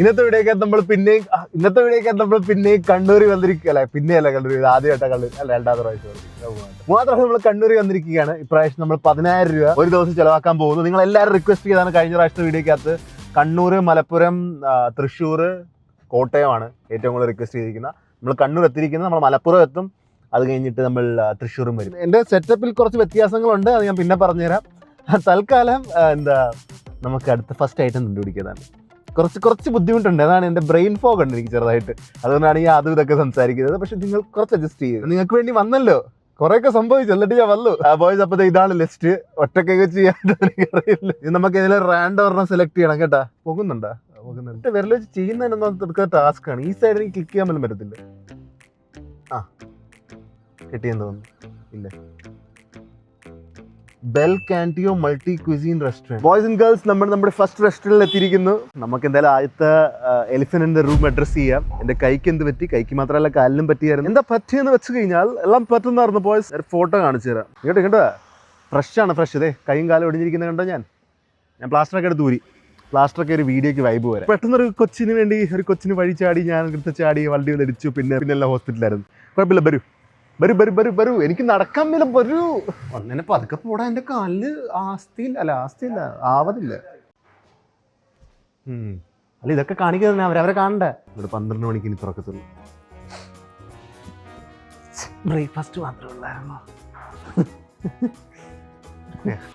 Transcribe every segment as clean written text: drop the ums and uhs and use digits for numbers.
ഇന്നത്തെ വീഡിയോക്കകത്ത് നമ്മൾ പിന്നെയും കണ്ണൂരിൽ വന്നിരിക്കുകയല്ല, പിന്നെയല്ല കണ്ണൂർ, ഇത് ആദ്യമായിട്ടാണ് കണ്ണൂർ അല്ല, രണ്ടാമത്തെ പ്രാവശ്യം മാത്രമേ നമ്മൾ കണ്ണൂരിൽ വന്നിരിക്കുകയാണ്. ഇപ്രാവശ്യം നമ്മൾ 10,000 രൂപ ഒരു ദിവസം ചിലവാക്കാൻ പോകുന്നു. നിങ്ങൾ എല്ലാവരും റിക്വസ്റ്റ് ചെയ്താണ് കഴിഞ്ഞ പ്രാവശ്യത്തെ വീഡിയോക്കകത്ത് കണ്ണൂർ, മലപ്പുറം, തൃശ്ശൂർ, കോട്ടയമാണ് ഏറ്റവും കൂടുതൽ റിക്വസ്റ്റ് ചെയ്തിരിക്കുന്നത്. നമ്മൾ കണ്ണൂർ എത്തിയിരിക്കുന്നത്, നമ്മൾ മലപ്പുറം എത്തും, അത് കഴിഞ്ഞിട്ട് നമ്മൾ തൃശ്ശൂരും വരും. എൻ്റെ സെറ്റപ്പിൽ കുറച്ച് വ്യത്യാസങ്ങളുണ്ട്, അത് ഞാൻ പിന്നെ പറഞ്ഞുതരാം. തൽക്കാലം നമുക്ക് അടുത്ത ഫസ്റ്റ് ഐറ്റം കണ്ടുപിടിക്കുന്നതാണ്. കുറച്ച് ബുദ്ധിമുട്ടുണ്ട്, അതാണ് എൻ്റെ ബ്രെയിൻ ഫോഗ് ഉണ്ട് എനിക്ക് ചെറുതായിട്ട്, അതുകൊണ്ടാണ് ഈ അതും ഇതൊക്കെ സംസാരിക്കുന്നത്. പക്ഷെ നിങ്ങൾ കുറച്ച് അഡ്ജസ്റ്റ് ചെയ്യും, നിങ്ങൾക്ക് വേണ്ടി വന്നല്ലോ, കുറേയൊക്കെ സംഭവിച്ചു, എന്നിട്ട് ഞാൻ വന്നു. ബോയ്സ്, അപ്പോൾ ഇതാണ് ലിസ്റ്റ്. ഒറ്റക്കൊക്കെ ചെയ്യാനായിട്ട് എനിക്കറിയില്ല. ഇത് നമുക്ക് ഏതെങ്കിലും റാൻഡം ഒരെണ്ണം സെലക്ട് ചെയ്യണം കേട്ടാ. പോകുന്നുണ്ട് വിരൽ വെച്ച് ചെയ്യുന്നതിനൊന്നും ടാസ്ക് ആണ്. ഈ സൈഡിൽ ക്ലിക്ക് ചെയ്യാൻ പോലും പറ്റത്തില്ല. കിട്ടിയെന്ന് തോന്നുന്നു, ഇല്ല. Bel Canto multi cuisine restaurant. Boys and girls, നമ്മുടെ ഫസ്റ്റ് റെസ്റ്റോറൻറ്റിൽ എത്തിയിരിക്കുന്നു. നമുക്ക് എന്തായാലും ആദ്യത്തെ എലിഫന്റിന്റെ റൂം അഡ്രസ് ചെയ്യാം. എൻ്റെ കൈക്ക് എന്ത് പറ്റി? കൈക്ക് മാത്രമല്ല കാലിനും പറ്റിയായിരുന്നു. എന്താ പറ്റിയെന്ന് വെച്ച് കഴിഞ്ഞാൽ എല്ലാം പറ്റുന്നായിരുന്നു. ബോയ്സ്, ഒരു ഫോട്ടോ കാണിച്ചു തരാം. കേട്ടോ ഫ്രഷാണ്, ഫ്രഷ്. ഇതേ കൈയും കാലും ഒടിഞ്ഞിരിക്കുന്നത് കണ്ടോ? ഞാൻ പ്ലാസ്റ്ററൊക്കെ എടുത്ത് ഊരി. പ്ലാസ്റ്ററൊക്കെ ഒരു വീഡിയോക്ക് വൈബ് വരാം. പെട്ടെന്നൊരു കൊച്ചിന് വഴി ചാടി, ഞാൻ എടുത്ത് ചാടി, വണ്ടി ധരിച്ചു. പിന്നെ എല്ലാം ഹോസ്പിറ്റലായിരുന്നു. കുഴപ്പമില്ല, വരൂ. എനിക്ക് നടക്കാൻ മേലെ വരൂ. ഒന്നിനെ പതുക്കെ പോടാ, എൻ്റെ കാലില് ആസ്തിയില്ല, ആവതില്ല. അല്ല, ഇതൊക്കെ കാണിക്കുന്നത് അവരവരെ കാണണ്ടേ. ഇവിടെ 12 മണിക്ക് ഇനി തുറക്കത്തുള്ളൂ. ബ്രേക്ക്ഫാസ്റ്റ് മാത്രമേ ഉള്ളായിരുന്നോ?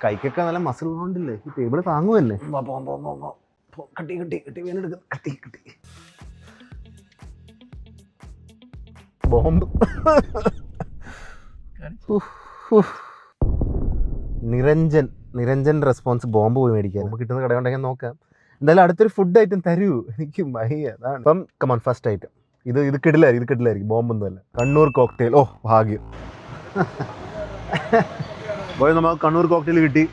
കൈക്കൊക്കെ നല്ല മസിൽ കൊണ്ടില്ലേ, ഈ ടേബിള് താങ്ങുമല്ലേ. കട്ടി വീണെടുക്കും. കട്ടി ബോംബ്. നിരഞ്ജൻ റെസ്പോൺസ് ബോംബ് പോയി മേടിക്കാൻ. ബോംബ് കിട്ടുന്ന കടയുണ്ടെങ്കിൽ നോക്കാം. എന്തായാലും അടുത്തൊരു ഫുഡ് ഐറ്റം തരൂ, എനിക്ക് മഹിയ. അതാണ് ഇപ്പം കമോൺ ഫസ്റ്റ് ഐറ്റം. ഇത് കിടിലായിരിക്കും, ബോംബൊന്നുമല്ല. കണ്ണൂർ കോക്ടെയിൽ. ഓ ഭാഗ്യം. പോയി നമുക്ക് കണ്ണൂർ കോക്ടെയിൽ കിട്ടി.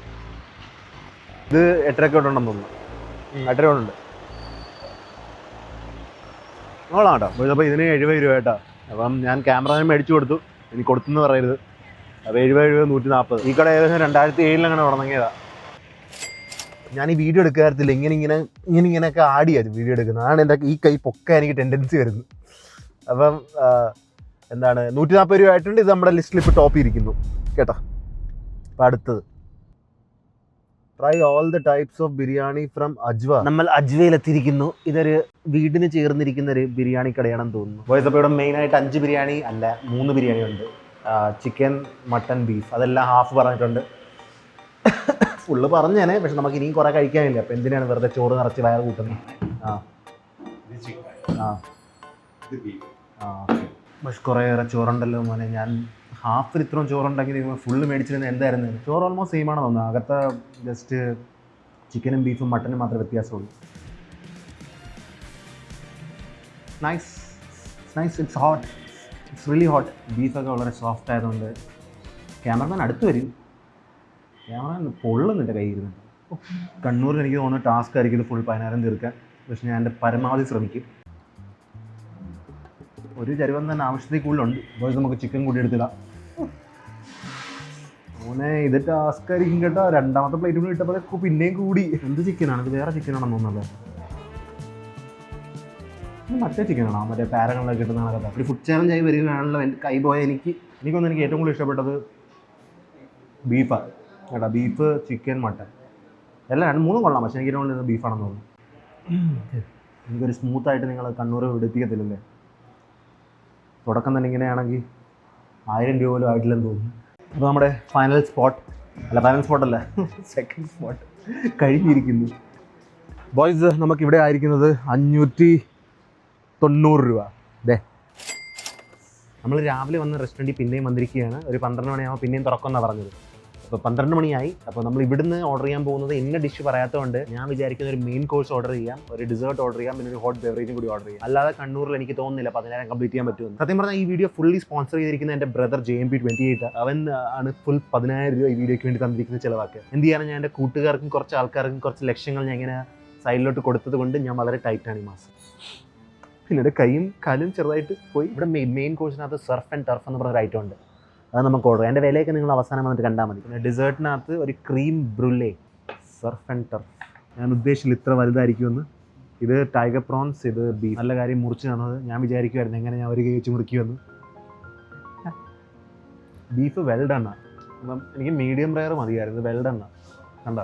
ഇത് 8.5 ഉണ്ടെന്ന് തോന്നുന്നു. 8.5 ഉണ്ട്. നോളാം കേട്ടോ. അപ്പോൾ ഇതിന് 70 രൂപ കേട്ടോ. അപ്പം ഞാൻ ക്യാമറമാൻ മേടിച്ചു കൊടുത്തു, എനിക്ക് കൊടുത്തെന്ന് പറയരുത്. അപ്പോൾ 70 രൂപ 140. ഈ കട ഏകദേശം 2007 അങ്ങനെ തുടങ്ങിയതാണ്. ഞാൻ ഈ വീഡിയോ എടുക്കാറില്ല, ഇങ്ങനെയൊക്കെ ആടിയത് വീഡിയോ എടുക്കുന്നത്. അതാണ് എൻ്റെ ഈ കൈ പൊക്കാൻ എനിക്ക് ടെൻഡൻസി വരുന്നത്. അപ്പം 140 രൂപ ആയിട്ടുണ്ട്. ഇത് നമ്മുടെ ലിസ്റ്റിൽ ഇപ്പോൾ ടോപ്പ് ഇരിക്കുന്നു കേട്ടോ. അപ്പം അടുത്തത്, try all the types of biryani from Ajwa. നമ്മൾ അജ്വയിലെത്തിയിരിക്കുന്നു. ഇതൊരു വീടിന് ചേർന്നിരിക്കുന്ന ഒരു ബിരിയാണി കടയാണെന്ന് തോന്നുന്നു. ബോയ്സ്, അപ്പോൾ ഇവിടെ മെയിനായിട്ട് 5 ബിരിയാണി അല്ല 3 ബിരിയാണി ഉണ്ട്. ചിക്കൻ, മട്ടൺ, ബീഫ്, അതെല്ലാം ഹാഫ് പറഞ്ഞിട്ടുണ്ട്. ഫുള്ള് പറഞ്ഞേനെ, പക്ഷെ നമുക്ക് ഇനിയും കുറേ കഴിക്കാനില്ല. അപ്പോൾ എന്തിനാണ് വെറുതെ ചോറ് നിറച്ച് വയറ് കൂട്ടുന്നത്? പക്ഷെ കുറേയേറെ ചോറുണ്ടല്ലോ മോനെ. ഞാൻ ഹാഫിൽ ഇത്രയും ചോറുണ്ടെങ്കിൽ ഫുള്ള് മേടിച്ചിരുന്നത് എന്തായിരുന്നു? ചോറ് ഓൾമോസ്റ്റ് സെയിം ആണോ തോന്നുന്നു. അകത്തെ ജസ്റ്റ് ചിക്കനും ബീഫും മട്ടനും മാത്രമേ വ്യത്യാസമുള്ളൂ. Nice, it's hot, it's really hot. ബീഫൊക്കെ വളരെ സോഫ്റ്റ് ആയതുകൊണ്ട് ക്യാമറമാൻ അടുത്ത് വരും. ക്യാമറമാൻ പൊള്ളുന്നുണ്ട് കൈ ഇരുന്നിട്ട്. കണ്ണൂരിൽ എനിക്ക് തോന്നുന്നു ടാസ്ക് ആയിരിക്കും ഇത് ഫുൾ 10,000 തീർക്കാൻ. പക്ഷെ ഞാൻ എൻ്റെ പരമാവധി ശ്രമിക്കും. ഒരു ചരുവം തന്നെ ആവശ്യത്തിൽ കൂടുതലുണ്ട്. ബോയ്സ്, നമുക്ക് ചിക്കൻ കൂടി എടുത്തിടാം. മോനെ, ഇത് ടാസ്ക് ആയിരിക്കും കേട്ടോ. രണ്ടാമത്തെ പ്ലേറ്റ് കൂടി ഇട്ടപ്പോൾ പിന്നെയും കൂടി. എന്ത് ചിക്കനാണ് ഇത്? വേറെ ചിക്കനാണെന്ന് തോന്നുന്നത്. മറ്റേ ചിക്കനാണോ? മറ്റേ പാരകളിലൊക്കെ കിട്ടുന്ന കഥ. ഒരു ഫുഡ് ചാലഞ്ച് ആയി വരികയാണല്ലോ. എൻ്റെ കൈ പോയ എനിക്കൊന്നും എനിക്ക് ഏറ്റവും കൂടുതൽ ഇഷ്ടപ്പെട്ടത് ബീഫാണ് കേട്ടോ. ബീഫ്, ചിക്കൻ, മട്ടൻ എല്ലാം 2-3 കൊള്ളാം. പക്ഷേ എനിക്ക് ഏറ്റവും കൂടുതൽ ബീഫാണെന്ന് തോന്നുന്നു. എനിക്കൊരു സ്മൂത്തായിട്ട് നിങ്ങൾ കണ്ണൂർ എടുപ്പിക്കത്തില്ലല്ലേ. തുടക്കം തന്നെ ഇങ്ങനെയാണെങ്കിൽ 1000 രൂപ പോലും ആയിട്ടില്ലെന്ന് തോന്നുന്നു. അപ്പോൾ നമ്മുടെ ഫൈനൽ സ്പോട്ടല്ല, സെക്കൻഡ് സ്പോട്ട് കഴിഞ്ഞിരിക്കുന്നു. ബോയ്സ്, നമുക്കിവിടെ ആയിരിക്കുന്നത് 590 രൂപ. നമ്മൾ രാവിലെ വന്ന റെസ്റ്റോറൻറ്റിൽ പിന്നെയും വന്നിരിക്കുകയാണ്. ഒരു 12 മണിയാകുമ്പോൾ പിന്നെയും തുറക്കുമെന്നാണ് പറഞ്ഞത്. അപ്പോൾ 12 മണിയായി. അപ്പോൾ നമ്മൾ ഇവിടുന്ന് ഓർഡർ ചെയ്യാൻ പോകുന്നത് ഇന്ന ഡിഷ് പറയാത്തതുകൊണ്ട് ഞാൻ വിചാരിക്കുന്ന ഒരു മെയിൻ കോഴ്സ് ഓർഡർ ചെയ്യാം, ഒരു ഡിസേർട്ട് ഓർഡർ ചെയ്യാം, പിന്നെ ഒരു ഹോട്ട് ബെവറേജും കൂടി ഓർഡർ ചെയ്യാം. അല്ലാതെ കണ്ണൂരിൽ എനിക്ക് തോന്നുന്നില്ല 10,000 കംപ്ലീറ്റ് ചെയ്യാൻ പറ്റുമെന്ന്. സത്യം പറഞ്ഞാൽ ഈ വീഡിയോ ഫുള്ളി സ്പോൺസർ ചെയ്തിരിക്കുന്ന എൻ്റെ ബ്രദർ JMP28. അവൻ ആണ് ഫുൾ 10,000 രൂപ ഈ വീഡിയോയ്ക്ക് വേണ്ടി തന്നിരിക്കുന്ന ചിലവാക്കുക. എന്ത് ചെയ്യാനും ഞാൻ എൻ്റെ കൂട്ടുകാർക്കും കുറച്ച് ആൾക്കാർക്കും കുറച്ച് ലക്ഷങ്ങൾ ഞാൻ ഇങ്ങനെ സൈഡിലോട്ട് കൊടുത്തത് കൊണ്ട് ഞാൻ വളരെ ടൈറ്റാണ് ഈ മാസം. പിന്നെ എൻ്റെ കൈയും കാലും ചെറുതായിട്ട് പോയി. ഇവിടെ മെയിൻ കോഴ്സിനകത്ത് സർഫ് ആൻഡ് ടർഫ് എന്ന് പറഞ്ഞൊരു ഐറ്റം ഉണ്ട്. അത് നമുക്ക് ഓർഡർ ചെയ്യാം. എൻ്റെ വിലയൊക്കെ നിങ്ങൾ അവസാനം വന്നിട്ട് കണ്ടാൽ മതി. പിന്നെ ഡിസേർട്ടിനകത്ത് ഒരു ക്രീം ബ്രുല്ലേ, സർഫ് ആൻഡ് ടർഫ്. ഞാൻ ഉദ്ദേശിച്ചില്ല ഇത്ര വലുതായിരിക്കുമെന്ന്. ഇത് ടൈഗർ പ്രോൺസ്, ഇത് ബീഫ്. നല്ല കാര്യം മുറിച്ച് തന്നത്. ഞാൻ വിചാരിക്കുമായിരുന്നു എങ്ങനെ ഞാൻ ഒരു കേച്ച് മുറിക്കുമെന്ന്. ബീഫ് വെൽഡണ്ണ. അപ്പം എനിക്ക് മീഡിയം റെയർ മതിയായിരുന്നു, വെൽഡണ്ണ. കണ്ട,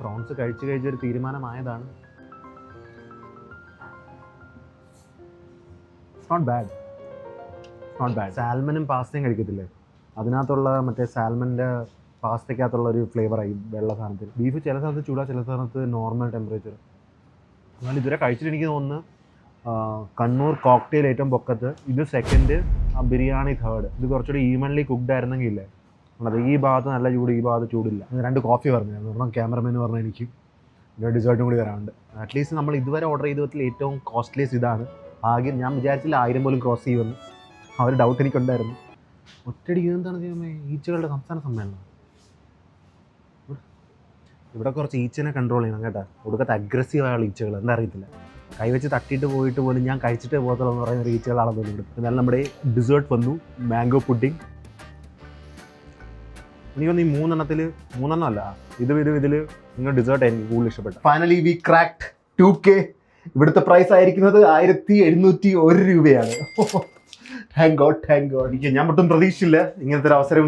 പ്രോൺസ് കഴിച്ചൊരു തീരുമാനമായതാണ്. Not bad. സാൽമനും പാസ്തയും കഴിക്കത്തില്ലേ, അതിനകത്തുള്ള മറ്റേ സാൽമൻ്റെ പാസ്തയ്ക്കകത്തുള്ള ഒരു ഫ്ലേവറായി വെള്ള സാധനത്തിൽ. ബീഫ് ചില സ്ഥലത്ത് ചൂടാ, ചില സ്ഥലത്ത് നോർമൽ ടെമ്പറേച്ചർ. എന്നാൽ ഇതുവരെ കഴിച്ചിട്ട് എനിക്ക് തോന്നുന്നു കണ്ണൂർ കോക്ടെയിൽ ഏറ്റവും പൊക്കത്ത്, ഇത് സെക്കൻഡ്, ബിരിയാണി തേർഡ്. ഇത് കുറച്ചുകൂടി ഈവൻലി കുക്ക്ഡ് ആയിരുന്നെങ്കിൽ ഇല്ലേ, അത് ഈ ഭാഗത്ത് നല്ല ചൂട്, ഈ ഭാഗത്ത് ചൂടില്ല. 2 കോഫി പറഞ്ഞിരുന്നു. ഒരെണ്ണം ക്യാമറമാൻ പറഞ്ഞാൽ എനിക്ക് ഡിസേർട്ടും കൂടി വരാറുണ്ട്. അറ്റ്ലീസ്റ്റ് നമ്മൾ ഇതുവരെ ഓർഡർ ചെയ്തതിൽ ഏറ്റവും കോസ്റ്റ്ലിയസ് ഇതാണ്. ആകെ ഞാൻ വിചാരിച്ചില്ല 1000 പോലും ക്രോസ് ചെയ്യുമെന്ന്. ആ ഒരു ഡൗട്ട് എനിക്കുണ്ടായിരുന്നു. ഒറ്റയടിക്ക് എന്താണ് ചെയ്യുന്നത്, ഈച്ചകളുടെ സംസ്ഥാന സമ്മേളനം. ഇവിടെ കുറച്ച് ഈച്ചനെ കൺട്രോൾ ചെയ്യണം കേട്ടോ. ഒടുക്കത്തെ അഗ്രസീവായുള്ള ഈച്ചകൾ, എന്താ അറിയത്തില്ല. കൈവച്ച് തട്ടിയിട്ട് പോയിട്ട് പോലും ഞാൻ കഴിച്ചിട്ട് പോകത്തുള്ളൂ എന്ന് പറയുന്ന ഈച്ചകളാണെന്ന് തോന്നുന്നു. എന്നാലും നമ്മുടെ ഡെസേർട്ട് വന്നു, മാംഗോ പുഡിംഗ്. എനിക്കൊന്ന് ഈ 3 അല്ല, ഇതിൽ നിങ്ങൾ ഡെസേർട്ട് എനിക്ക് കൂടുതൽ ഇഷ്ടപ്പെട്ടു. Finally we cracked 2K. ഇവിടുത്തെ പ്രൈസ് ആയിരിക്കുന്നത് 1701 രൂപയാണ്. Thank God. ഞാൻ ഒട്ടും പ്രതീക്ഷിച്ചില്ല ഇങ്ങനത്തെ ഒരു അവസരം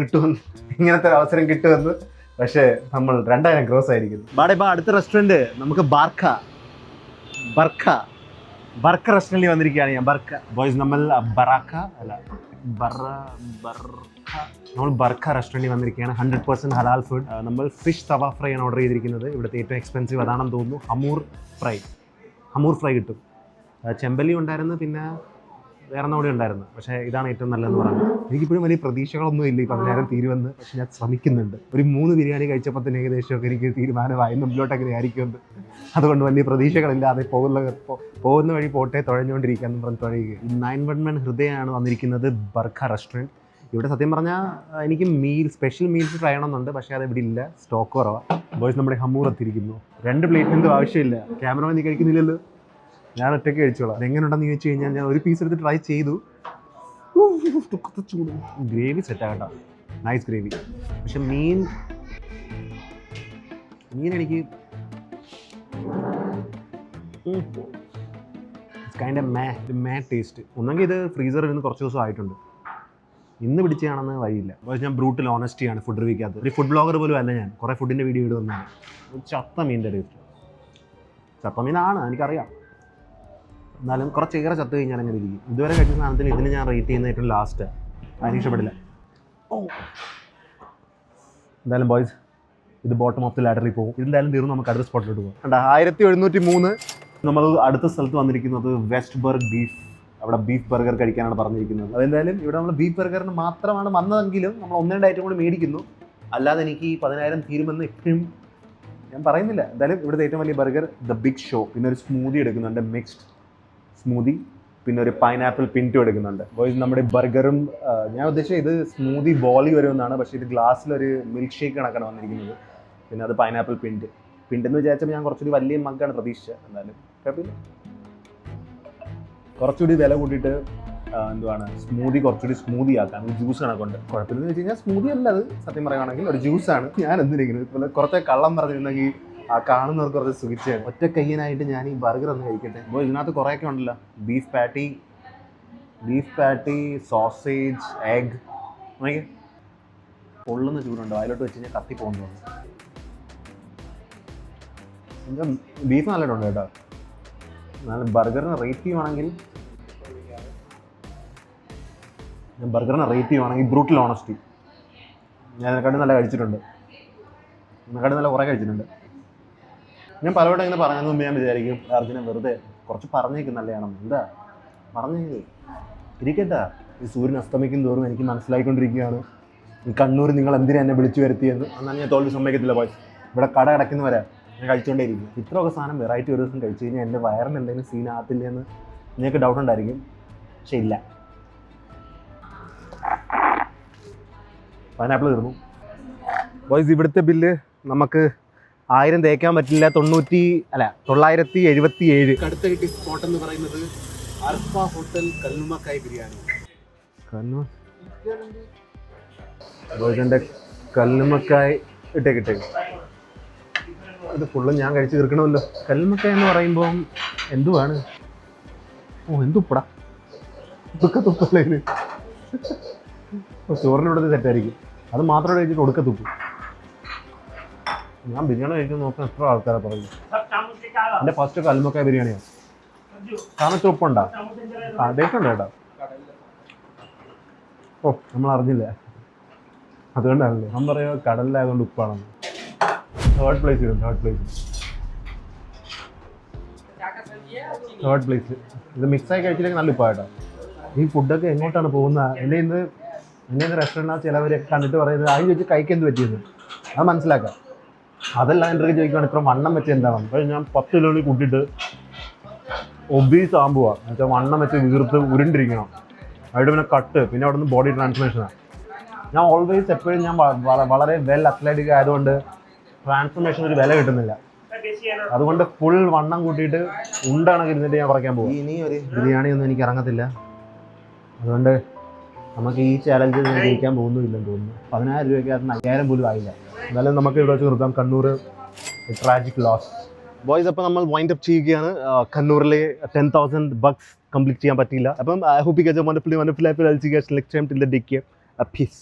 കിട്ടുമെന്ന്. പക്ഷേ നമ്മൾ 2000 ക്രോസ് ആയിരിക്കുന്നു. അടുത്ത റെസ്റ്റോറൻറ്റ് നമുക്ക് ബർക്ക റെസ്റ്റോറൻറ്റിൽ വന്നിരിക്കുകയാണ് ഞാൻ. ബോയ്സ് നമ്മൾ ബർക്ക റെസ്റ്റോറൻറ്റിൽ വന്നിരിക്കുകയാണ്. 100% ഹലാൽ ഫുഡ്. നമ്മൾ ഫിഷ് തവ ഫ്രൈ ആണ് ഓർഡർ ചെയ്തിരിക്കുന്നത്. ഇവിടുത്തെ ഏറ്റവും എക്സ്പെൻസീവ് അതാണെന്ന് തോന്നുന്നു. ഹമൂർ ഫ്രൈ കിട്ടും. ചെമ്പല്ലി ഉണ്ടായിരുന്നു, പിന്നെ വേറെ കൂടി ഉണ്ടായിരുന്നു. പക്ഷേ ഇതാണ് ഏറ്റവും നല്ലതെന്ന് പറയുന്നത്. എനിക്കിപ്പോഴും വലിയ പ്രതീക്ഷകളൊന്നും ഇല്ല ഈ 10,000 തീരുമെന്ന്. പക്ഷെ ഞാൻ ശ്രമിക്കുന്നുണ്ട്. ഒരു 3 ബിരിയാണി കഴിച്ചപ്പോൾ തന്നെ ഏകദേശമൊക്കെ എനിക്ക് തീരുമാനമായി മുമ്പിലോട്ടൊക്കെ ആയിരിക്കുമെന്ന്. അതുകൊണ്ട് വലിയ പ്രതീക്ഷകളില്ലാതെ പോകുന്ന വഴി പോട്ടെ, തുഴഞ്ഞുകൊണ്ടിരിക്കാമെന്ന് പറഞ്ഞ് തുഴയുക. 911 ഹൃദയമാണ് വന്നിരിക്കുന്നത് ബർക്ക റെസ്റ്റോറൻറ്റ്. ഇവിടെ സത്യം പറഞ്ഞാൽ എനിക്ക് സ്പെഷ്യൽ മീൽസ് ട്രൈ ചെയ്യണമെന്നുണ്ട്. പക്ഷേ അത് ഇവിടെ ഇല്ല, സ്റ്റോക്ക് കുറവാണ്. ബോയ്സ് നമ്മുടെ ഹമൂർ എത്തിയിരിക്കുന്നു. 2 പ്ലേറ്റിനൊന്നും ആവശ്യമില്ല. ക്യാമറമാൻ നീ കഴിക്കുന്നില്ലല്ലോ, ഞാൻ ഒറ്റയ്ക്ക് കഴിച്ചോളാം. എങ്ങനെയുണ്ടെന്ന് ചോദിച്ചു കഴിഞ്ഞാൽ ഞാൻ ഒരു പീസ് എടുത്ത് ട്രൈ ചെയ്തു. ഗ്രേവി സെറ്റാണ് കേട്ടോ, നൈസ് ഗ്രേവി. പക്ഷെ മീൻ എനിക്ക് കൈൻഡ് ഓഫ് മേ ടേസ്റ്റ്. ഒന്നെങ്കിൽ ഇത് ഫ്രീസറിൽ നിന്ന് കുറച്ച് ദിവസം ആയിട്ടുണ്ട്, ഇന്ന് പിടിച്ചാണെന്ന് വഴിയില്ല. പക്ഷേ ഞാൻ ബ്രൂട്ടൽ ഓണസ്റ്റിയാണ് ഫുഡ് റിവ്യൂക്കകത്ത്. ഒരു ഫുഡ് ബ്ലോഗർ പോലും അല്ല ഞാൻ. കുറേ ഫുഡിൻ്റെ വീഡിയോ ഇടുന്നതാണ്. ചത്ത മീനിൻ്റെ ടേസ്റ്റ്. ചത്ത മീനാണ് എനിക്കറിയാം, എന്നാലും കുറച്ചേറെ ചത്ത് കഴിഞ്ഞാൽ അങ്ങനെ ഇരിക്കും. ഇതുവരെ കഴിച്ച സാധനത്തിന് ഇതിന് ഞാൻ റേറ്റ് ചെയ്യുന്ന ഏറ്റവും ലാസ്റ്റ്. അതിന് ഇഷ്ടപ്പെടില്ല. എന്തായാലും ബോയ്സ്, ഇത് ബോട്ടം ഓഫ് ദി ലാഡറിൽ പോകും. ഇതെന്തായാലും തീർന്നു, നമുക്ക് അടുത്ത സ്പോട്ടിലോട്ട് പോകും. 1703 നമ്മൾ അടുത്ത സ്ഥലത്ത് വന്നിരിക്കുന്നത് വെസ്റ്റ് ബർഗ് ബീഫ്. അവിടെ ബീഫ് ബർഗർ കഴിക്കാനാണ് പറഞ്ഞിരിക്കുന്നത്. അതെന്തായാലും ഇവിടെ നമ്മൾ ബീഫ് ബർഗറിന് മാത്രമാണ് വന്നതെങ്കിലും നമ്മൾ 1-2 ഐറ്റം കൂടി മേടിക്കുന്നു. അല്ലാതെ എനിക്ക് ഈ 10,000 തീരുമെന്ന് എപ്പോഴും ഞാൻ പറയുന്നില്ല. എന്തായാലും ഇവിടുത്തെ ഏറ്റവും വലിയ ബർഗർ ദ ബിഗ് ഷോ. പിന്നെ ഒരു സ്മൂതി എടുക്കുന്നുണ്ട്, മിക്സ്ഡ് സ്മൂതി. പിന്നെ ഒരു പൈനാപ്പിൾ പിൻറ്റും എടുക്കുന്നുണ്ട്. ബോയ്സ് നമ്മുടെ ബർഗറും ഞാൻ ഉദ്ദേശിച്ചത് ഇത് സ്മൂതി ബോളി വരുമെന്നാണ്. പക്ഷേ ഇത് ഗ്ലാസ്സിലൊരു മിൽക്ക് ഷേക്ക് കണക്കാണ് വന്നിരിക്കുന്നത്. പിന്നെ അത് പൈനാപ്പിൾ പിൻറ്റെന്ന് വിചാരിച്ചപ്പോൾ ഞാൻ കുറച്ചുകൂടി വലിയ മഗ്ഗാണ് പ്രതീക്ഷിച്ചത്. എന്നാലും കുഴപ്പമില്ല. കുറച്ചുകൂടി വില കൂട്ടിയിട്ട് സ്മൂതി കുറച്ചുകൂടി സ്മൂതി ആക്കാം. ജ്യൂസ് കണക്കുണ്ട്. കുഴപ്പമില്ലെന്ന് വെച്ച് കഴിഞ്ഞാൽ സ്മൂതി അല്ല, അത് സത്യം പറയുകയാണെങ്കിൽ ഒരു ജ്യൂസാണ്. ഞാൻ എന്തിരിക്കുന്നത് ഇതുപോലെ കുറച്ച് കള്ളം പറഞ്ഞിരുന്നെങ്കിൽ ആ കാണുന്നവർക്ക് കുറച്ച് സുഖിച്ചാണ്. ഒറ്റ കയ്യനായിട്ട് ഞാൻ ഈ ബർഗർ ഒന്ന് കഴിക്കട്ടെ. അപ്പോൾ ഇതിനകത്ത് കുറേയൊക്കെ ഉണ്ടല്ലോ, ബീഫ് പാറ്റി, സോസേജ്, എഗ്. നോക്കി പൊള്ളുന്ന ചൂടുണ്ട്, അതിലോട്ട് വെച്ച് കഴിഞ്ഞാൽ കത്തി പോകുന്നു. എന്താ ബീഫ് നല്ലതായിട്ടുണ്ട് കേട്ടോ. എന്നാലും ബർഗറിന് റേറ്റ് ചെയ്യുവാണെങ്കിൽ ബ്രൂട്ടൽ ഓണസ്റ്റി. ഞാൻ അതിനെക്കാട്ടും നല്ല കഴിച്ചിട്ടുണ്ട്. നല്ല കുറേ കഴിച്ചിട്ടുണ്ട്. ഞാൻ പലവട്ടം ഇങ്ങനെ പറഞ്ഞതിന് മുമ്പ് ഞാൻ വിചാരിക്കും അർജുന വെറുതെ കുറച്ച് പറഞ്ഞേക്കും നല്ലതാണെന്ന്. എന്താ പറഞ്ഞേക്ക് ഇരിക്കട്ടാ. ഈ സൂര്യൻ അസ്തമിക്കും തോറും എനിക്ക് മനസ്സിലായിക്കൊണ്ടിരിക്കുകയാണ് ഈ കണ്ണൂർ നിങ്ങൾ എന്തിനാ എന്നെ വിളിച്ചു വരുത്തിയെന്ന്. എന്നാൽ ഞാൻ തോൽവി സമ്മതിക്കത്തില്ല. പോയി ഇവിടെ കട അടയ്ക്കുന്നവരെ ഞാൻ കഴിച്ചുകൊണ്ടേ ഇരിക്കും. ഇത്രയൊക്കെ സാധനം വെറൈറ്റി ഒരു ദിവസം കഴിച്ചു കഴിഞ്ഞാൽ എൻ്റെ വയറിന് എന്തെങ്കിലും സീനാകത്തില്ല എന്ന് നിങ്ങൾക്ക് ഡൗട്ട് ഉണ്ടായിരിക്കും. പക്ഷെ ഇല്ല. പൈനാപ്പിൾ തീർന്നു. ബോയ്സ് ഇവിടുത്തെ ബില്ല് നമുക്ക് 1000 തേക്കാൻ പറ്റില്ല. 977. അടുത്ത കിട്ടിയ സ്പോട്ട് എന്ന് പറയുന്നത് അർഫ ഹോട്ടൽ കല്ലുമ്മക്കായ് ബിരിയാണി. ബോയ്സിൻ്റെ കല്ലുമ്മക്കായ് ഇട്ടേക്കിട്ടേ ഇത് ഫുള്ളും ഞാൻ കഴിച്ച് തീർക്കണമല്ലോ. കൽമക്ക എന്ന് പറയുമ്പോൾ എന്തുവാണ്? ഓ എന്തുപ്പടാ, തുക്ക തുപ്പല്ലേന്. ചോറിനോടത് തെറ്റായിരിക്കും. അത് മാത്രം കഴിച്ചിട്ട് ഒടുക്ക തുപ്പും. ഞാൻ ബിരിയാണി കഴിക്കാൻ നോക്കാൻ എത്ര ആൾക്കാരെ പറയും. എൻ്റെ ഫസ്റ്റ് കൽമക്ക ബിരിയാണിയാണ്. കാരണം ഉപ്പുണ്ടോ? ടേസ്റ്റ് ഉണ്ട് കേട്ടോ. ഓ നമ്മൾ അറിഞ്ഞില്ല, അതുകൊണ്ടാണല്ലേ ഞാൻ പറയുക കടലിലായതുകൊണ്ട് ഉപ്പാണെന്ന്. തേർഡ് പ്ലേസ് ഇത് മിക്സായി കഴിച്ചില്ലെങ്കിൽ നല്ല ഉപ്പായിട്ടോ. ഈ ഫുഡൊക്കെ എങ്ങോട്ടാണ് പോകുന്നത്? എൻ്റെ ഇന്ന് റെസ്റ്റോറൻറ്റ് ചിലവരൊക്കെ കണ്ടിട്ട് പറയുന്നത് അതിന് ചോദിച്ച് കഴിക്കാൻ പറ്റിയത് അത് മനസ്സിലാക്കാം. അതെല്ലാം എൻ്റെ അടുത്ത് ചോദിക്കുകയാണ് ഇത്ര വണ്ണം വെച്ച് എന്താണ്. അപ്പോൾ ഞാൻ 10 കിലോയിൽ കൂട്ടിയിട്ട് ഒബീസ് ആകുമ്പോഴാണ് എന്നുവെച്ചാൽ വണ്ണം വെച്ച് വീർത്ത് ഉരുണ്ടിരിക്കണം. അവിടെ പിന്നെ കട്ട്, പിന്നെ അവിടെ നിന്ന് ബോഡി ട്രാൻസ്ഫോർമേഷനാണ്. ഞാൻ ഓൾവേസ് എപ്പോഴും ഞാൻ വളരെ വെൽ അത്ലറ്റിക് ആയതുകൊണ്ട് ട്രാൻസ്ഫോർമേഷൻ ഒരു വില കിട്ടുന്നില്ല. അതുകൊണ്ട് ഫുൾ വണ്ണം കൂട്ടിയിട്ട് ഉണ്ടാണ് ഇരുന്നിട്ട് ഞാൻ കുറയ്ക്കാൻ പോകും. ഇനി ഒരു ബിരിയാണി ഒന്നും എനിക്ക് ഇറങ്ങത്തില്ല. അതുകൊണ്ട് നമുക്ക് ഈ ചാലഞ്ച് ഞാൻ ജയിക്കാൻ പോകുന്നുമില്ലെന്ന് തോന്നുന്നു. 10,000 രൂപയ്ക്ക് 5,000 പോലും ആയില്ല. എന്നാലും നമുക്ക് ഇവിടെ വെച്ച് നിർത്താം. Kannur tragic loss. ബോയ്സ്, അപ്പോൾ നമ്മൾ വൈൻഡ് അപ്പ് ചെയ്യുകയാണ്. കണ്ണൂരിലെ 10,000 bucks കംപ്ലീറ്റ് ചെയ്യാൻ പറ്റിയില്ല. അപ്പം I hope you guys are wonderfully life. I will see you guys next time. Till then take care. Piece.